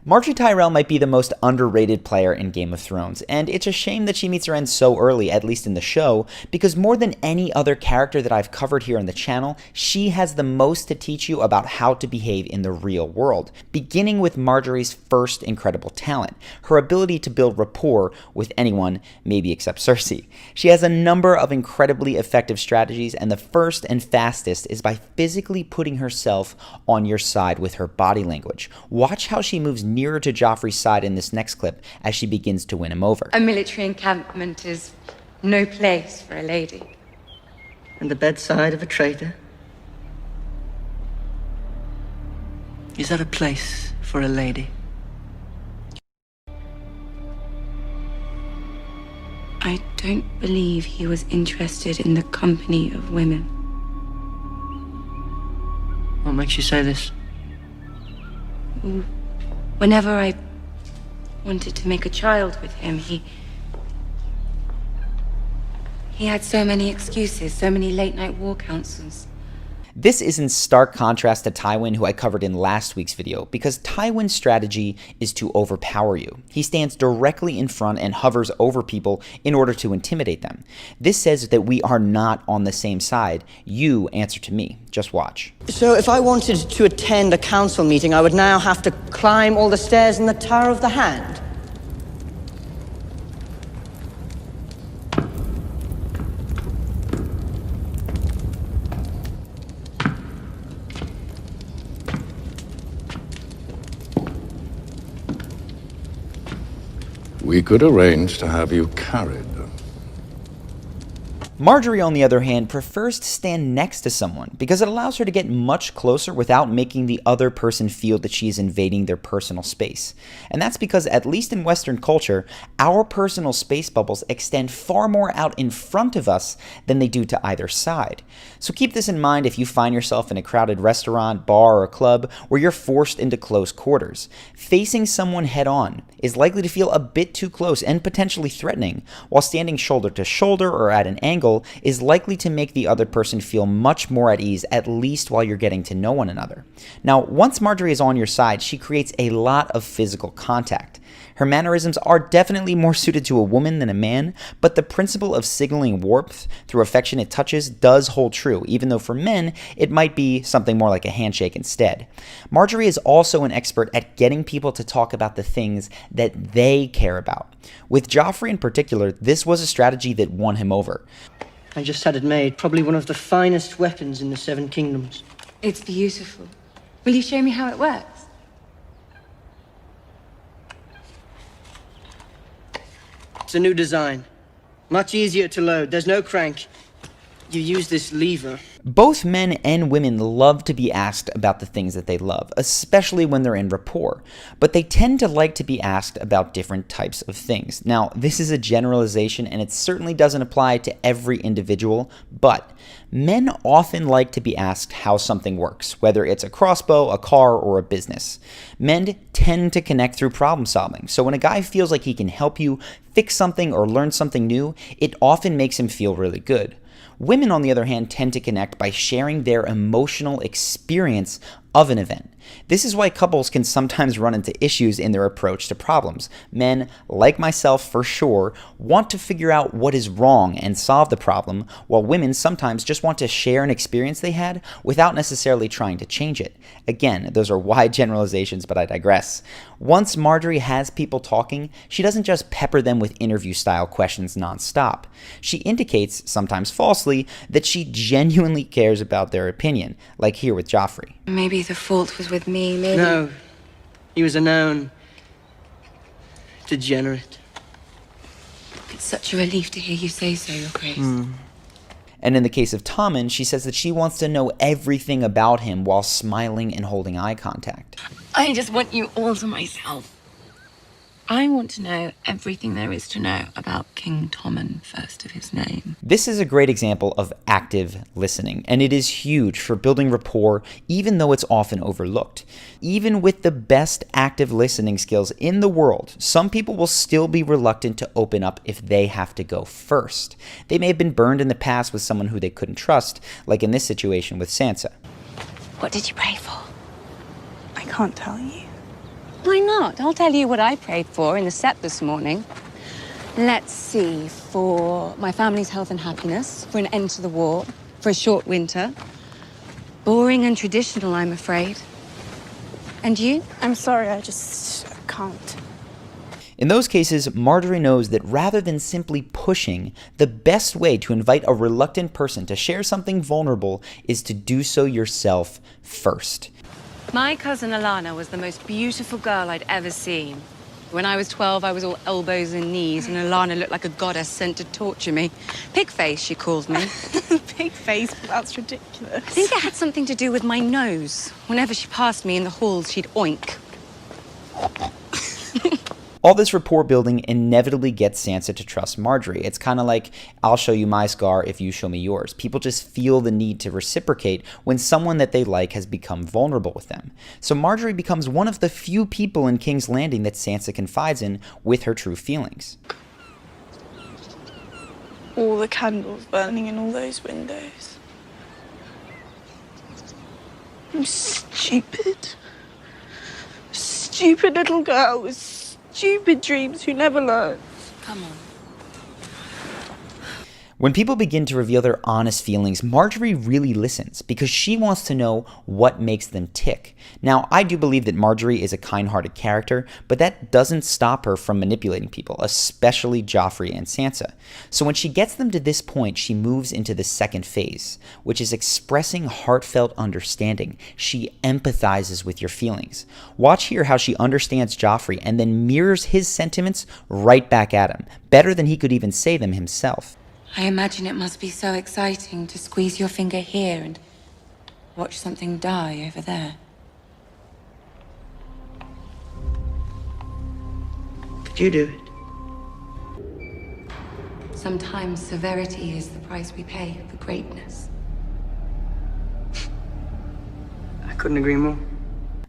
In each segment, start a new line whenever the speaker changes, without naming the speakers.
Margaery Tyrell might be the most underrated player in Game of Thrones, and it's a shame that she meets her end so early, at least in the show, because more than any other character that I've covered here on the channel, she has the most to teach you about how to behave in the real world, beginning with Margaery's first incredible talent, her ability to build rapport with anyone, maybe except Cersei. She has a number of incredibly effective strategies, and the first and fastest is by physically putting herself on your side with her body language. Watch how she moves nearer to Joffrey's side in this next clip as she begins to win him over.
A military encampment is no place for a lady.
And the bedside of a traitor? Is that a place for a lady?
I don't believe he was interested in the company of women.
What makes you say this?
Whenever I wanted to make a child with him, he had so many excuses, so many late-night war councils.
This is in stark contrast to Tywin, who I covered in last week's video, because Tywin's strategy is to overpower you. He stands directly in front and hovers over people in order to intimidate them. This says that we are not on the same side. You answer to me. Just watch.
So if I wanted to attend a council meeting, I would now have to climb all the stairs in the Tower of the Hand?
We could arrange to have you carried.
Margaery, on the other hand, prefers to stand next to someone because it allows her to get much closer without making the other person feel that she is invading their personal space. And that's because, at least in Western culture, our personal space bubbles extend far more out in front of us than they do to either side. So keep this in mind if you find yourself in a crowded restaurant, bar, or club where you're forced into close quarters. Facing someone head-on is likely to feel a bit too close and potentially threatening, while standing shoulder to shoulder or at an angle is likely to make the other person feel much more at ease, at least while you're getting to know one another. Now, once Margaery is on your side, she creates a lot of physical contact. Her mannerisms are definitely more suited to a woman than a man, but the principle of signaling warmth through affectionate touches does hold true, even though for men, it might be something more like a handshake instead. Margaery is also an expert at getting people to talk about the things that they care about. With Joffrey in particular, this was a strategy that won him over.
I just had it made, probably one of the finest weapons in the Seven Kingdoms.
It's beautiful. Will you show me how it works?
It's a new design. Much easier to load. There's no crank. You use this lever.
Both men and women love to be asked about the things that they love, especially when they're in rapport, but they tend to like to be asked about different types of things. Now, this is a generalization and it certainly doesn't apply to every individual, but men often like to be asked how something works, whether it's a crossbow, a car, or a business. Men tend to connect through problem solving, so when a guy feels like he can help you fix something or learn something new, it often makes him feel really good. Women, on the other hand, tend to connect by sharing their emotional experience of an event. This is why couples can sometimes run into issues in their approach to problems. Men, like myself for sure, want to figure out what is wrong and solve the problem, while women sometimes just want to share an experience they had without necessarily trying to change it. Again, those are wide generalizations, but I digress. Once Margaery has people talking, she doesn't just pepper them with interview-style questions nonstop. She indicates, sometimes falsely, that she genuinely cares about their opinion, like here with Joffrey.
Maybe the fault was with me, maybe...
No. He was a known degenerate.
It's such a relief to hear you say so, Your Grace.
And in the case of Tommen, she says that she wants to know everything about him while smiling and holding eye contact.
I just want you all to myself. I want to know everything there is to know about King Tommen, first of his name.
This is a great example of active listening, and it is huge for building rapport, even though it's often overlooked. Even with the best active listening skills in the world, some people will still be reluctant to open up if they have to go first. They may have been burned in the past with someone who they couldn't trust, like in this situation with Sansa.
What did you pray for?
I can't tell you.
Why not? I'll tell you what I prayed for in the sept this morning. Let's see, for my family's health and happiness, for an end to the war, for a short winter. Boring and traditional, I'm afraid. And you?
I'm sorry, I just can't.
In those cases, Marjorie knows that rather than simply pushing, the best way to invite a reluctant person to share something vulnerable is to do so yourself first.
My cousin Alana was the most beautiful girl I'd ever seen. When I was 12, I was all elbows and knees, and Alana looked like a goddess sent to torture me. Pigface, she called me.
Big face, that's ridiculous.
I think it had something to do with my nose. Whenever she passed me in the halls, she'd oink.
All this rapport building inevitably gets Sansa to trust Marjorie. It's kind of like, I'll show you my scar if you show me yours. People just feel the need to reciprocate when someone that they like has become vulnerable with them. So Marjorie becomes one of the few people in King's Landing that Sansa confides in with her true feelings.
All the candles burning in all those windows. I'm stupid. Stupid little girl with stupid dreams who never learns.
Come on.
When people begin to reveal their honest feelings, Marjorie really listens because she wants to know what makes them tick. Now, I do believe that Marjorie is a kind-hearted character, but that doesn't stop her from manipulating people, especially Joffrey and Sansa. So when she gets them to this point, she moves into the second phase, which is expressing heartfelt understanding. She empathizes with your feelings. Watch here how she understands Joffrey and then mirrors his sentiments right back at him, better than he could even say them himself.
I imagine it must be so exciting to squeeze your finger here and watch something die over there.
Could you do it?
Sometimes severity is the price we pay for greatness.
I couldn't agree more.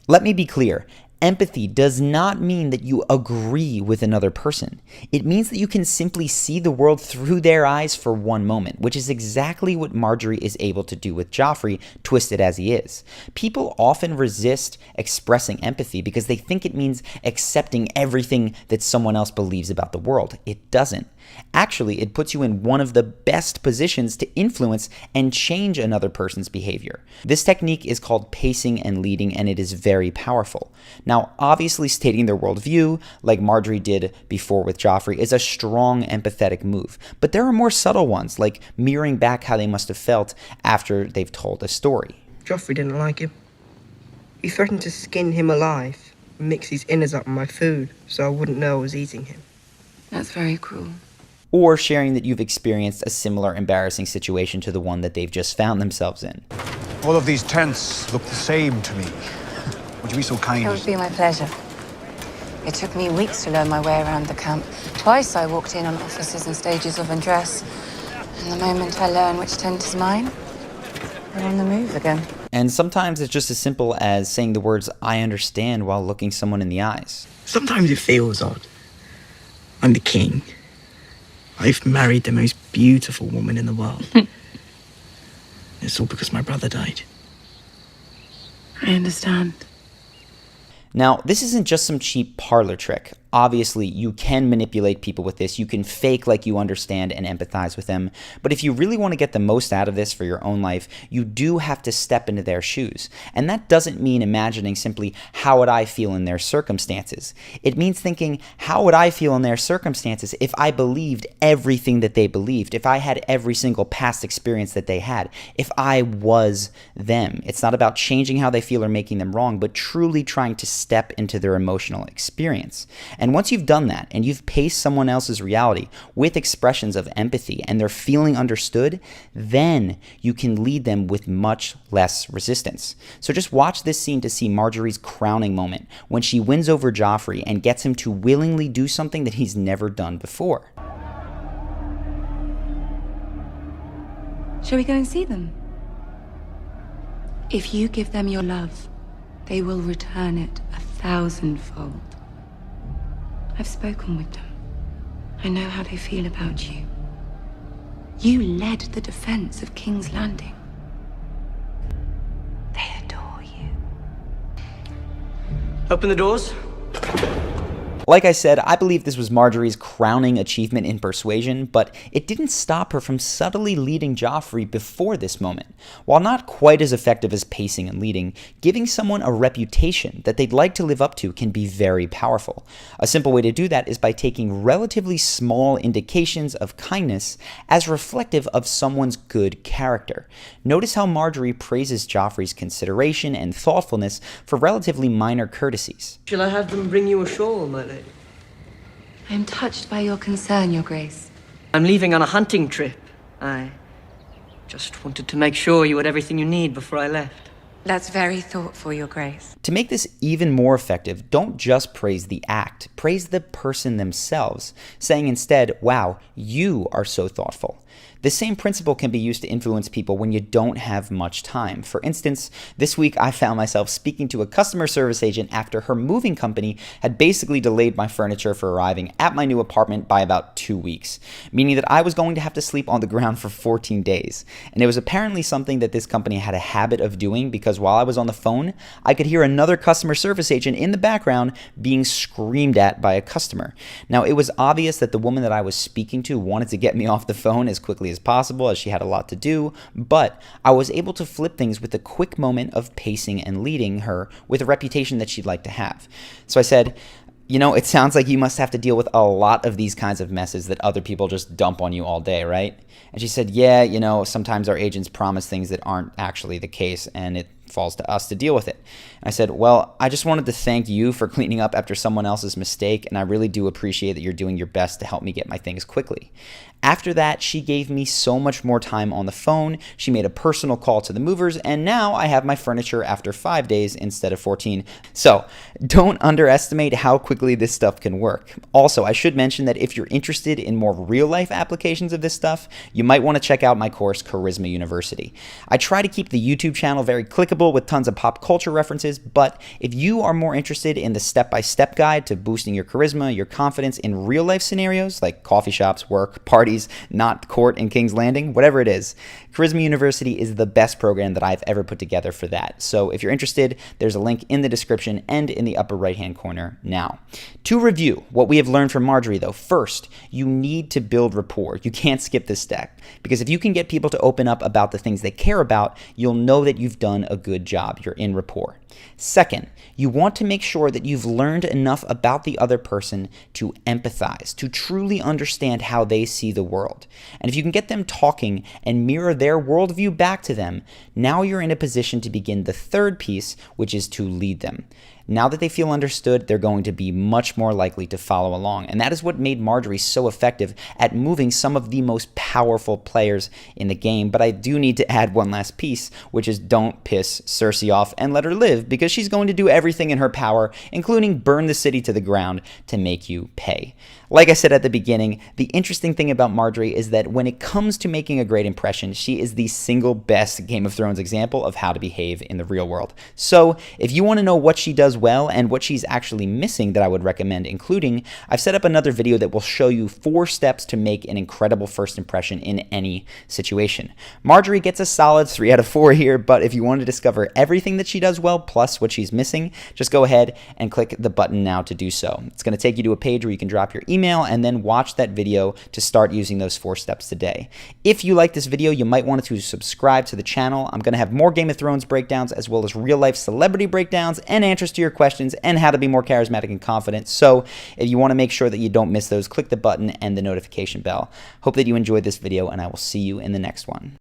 Let me be clear. Empathy does not mean that you agree with another person. It means that you can simply see the world through their eyes for one moment, which is exactly what Marjorie is able to do with Joffrey, twisted as he is. People often resist expressing empathy because they think it means accepting everything that someone else believes about the world. It doesn't. Actually, it puts you in one of the best positions to influence and change another person's behavior. This technique is called pacing and leading, and it is very powerful. Now, obviously stating their worldview, like Marjorie did before with Joffrey, is a strong empathetic move. But there are more subtle ones, like mirroring back how they must have felt after they've told a story.
Joffrey didn't like him. He threatened to skin him alive and mix his innards up in my food so I wouldn't know I was eating him.
That's very cruel.
Or sharing that you've experienced a similar embarrassing situation to the one that they've just found themselves in.
All of these tents look the same to me. Would you be so kind?
It would be my pleasure. It took me weeks to learn my way around the camp. Twice I walked in on officers and stages of undress. And the moment I learn which tent is mine, we're on the move again.
And sometimes it's just as simple as saying the words, "I understand," while looking someone in the eyes.
Sometimes it feels odd. I'm the king. I've married the most beautiful woman in the world. It's all because my brother died.
I understand.
Now, this isn't just some cheap parlor trick. Obviously, you can manipulate people with this. You can fake like you understand and empathize with them. But if you really want to get the most out of this for your own life, you do have to step into their shoes. And that doesn't mean imagining simply, how would I feel in their circumstances? It means thinking, how would I feel in their circumstances if I believed everything that they believed, if I had every single past experience that they had, if I was them? It's not about changing how they feel or making them wrong, but truly trying to step into their emotional experience. And once you've done that and you've paced someone else's reality with expressions of empathy and they're feeling understood, then you can lead them with much less resistance. So just watch this scene to see Marjorie's crowning moment when she wins over Joffrey and gets him to willingly do something that he's never done before.
Shall we go and see them? If you give them your love, they will return it 1,000-fold. I've spoken with them. I know how they feel about you. You led the defense of King's Landing. They adore you.
Open the doors.
Like I said, I believe this was Margaery's crowning achievement in persuasion, but it didn't stop her from subtly leading Joffrey before this moment. While not quite as effective as pacing and leading, giving someone a reputation that they'd like to live up to can be very powerful. A simple way to do that is by taking relatively small indications of kindness as reflective of someone's good character. Notice how Margaery praises Joffrey's consideration and thoughtfulness for relatively minor courtesies.
Shall I have them bring you a shawl, my lady?
I am touched by your concern, Your Grace.
I'm leaving on a hunting trip. I just wanted to make sure you had everything you need before I left.
That's very thoughtful, Your Grace.
To make this even more effective, don't just praise the act, praise the person themselves, saying instead, wow, you are so thoughtful. The same principle can be used to influence people when you don't have much time. For instance, this week I found myself speaking to a customer service agent after her moving company had basically delayed my furniture for arriving at my new apartment by about 2 weeks, meaning that I was going to have to sleep on the ground for 14 days. And it was apparently something that this company had a habit of doing because while I was on the phone, I could hear another customer service agent in the background being screamed at by a customer. Now, it was obvious that the woman that I was speaking to wanted to get me off the phone as quickly as possible, as she had a lot to do, but I was able to flip things with a quick moment of pacing and leading her with a reputation that she'd like to have. So I said, you know, it sounds like you must have to deal with a lot of these kinds of messes that other people just dump on you all day, right? And she said, yeah, you know, sometimes our agents promise things that aren't actually the case, and it falls to us to deal with it. And I said, well, I just wanted to thank you for cleaning up after someone else's mistake, and I really do appreciate that you're doing your best to help me get my things quickly. After that, she gave me so much more time on the phone, she made a personal call to the movers, and now I have my furniture after 5 days instead of 14. So, don't underestimate how quickly this stuff can work. Also, I should mention that if you're interested in more real-life applications of this stuff, you might want to check out my course, Charisma University. I try to keep the YouTube channel very clickable with tons of pop culture references, but if you are more interested in the step-by-step guide to boosting your charisma, your confidence in real-life scenarios like coffee shops, work, parties, not court in King's Landing, whatever it is, Charisma University is the best program that I've ever put together for that. So if you're interested, there's a link in the description and in the upper right-hand corner now. To review what we have learned from Margaery, though, first, you need to build rapport. You can't skip this step, because if you can get people to open up about the things they care about, you'll know that you've done a good job. You're in rapport. Second, you want to make sure that you've learned enough about the other person to empathize, to truly understand how they see the world. And if you can get them talking and mirror their worldview back to them, now you're in a position to begin the third piece, which is to lead them. Now that they feel understood, they're going to be much more likely to follow along. And that is what made Margaery so effective at moving some of the most powerful players in the game. But I do need to add one last piece, which is don't piss Cersei off and let her live, because she's going to do everything in her power, including burn the city to the ground, to make you pay. Like I said at the beginning, the interesting thing about Margaery is that when it comes to making a great impression, she is the single best Game of Thrones example of how to behave in the real world. So if you want to know what she does well and what she's actually missing that I would recommend including, I've set up another video that will show you 4 steps to make an incredible first impression in any situation. Margaery gets a solid 3 out of 4 here, but if you want to discover everything that she does well plus what she's missing, just go ahead and click the button now to do so. It's going to take you to a page where you can drop your email and then watch that video to start using those 4 steps today. If you like this video, you might want to subscribe to the channel. I'm going to have more Game of Thrones breakdowns as well as real-life celebrity breakdowns and answers to your questions and how to be more charismatic and confident. So if you want to make sure that you don't miss those, click the button and the notification bell. Hope that you enjoyed this video, and I will see you in the next one.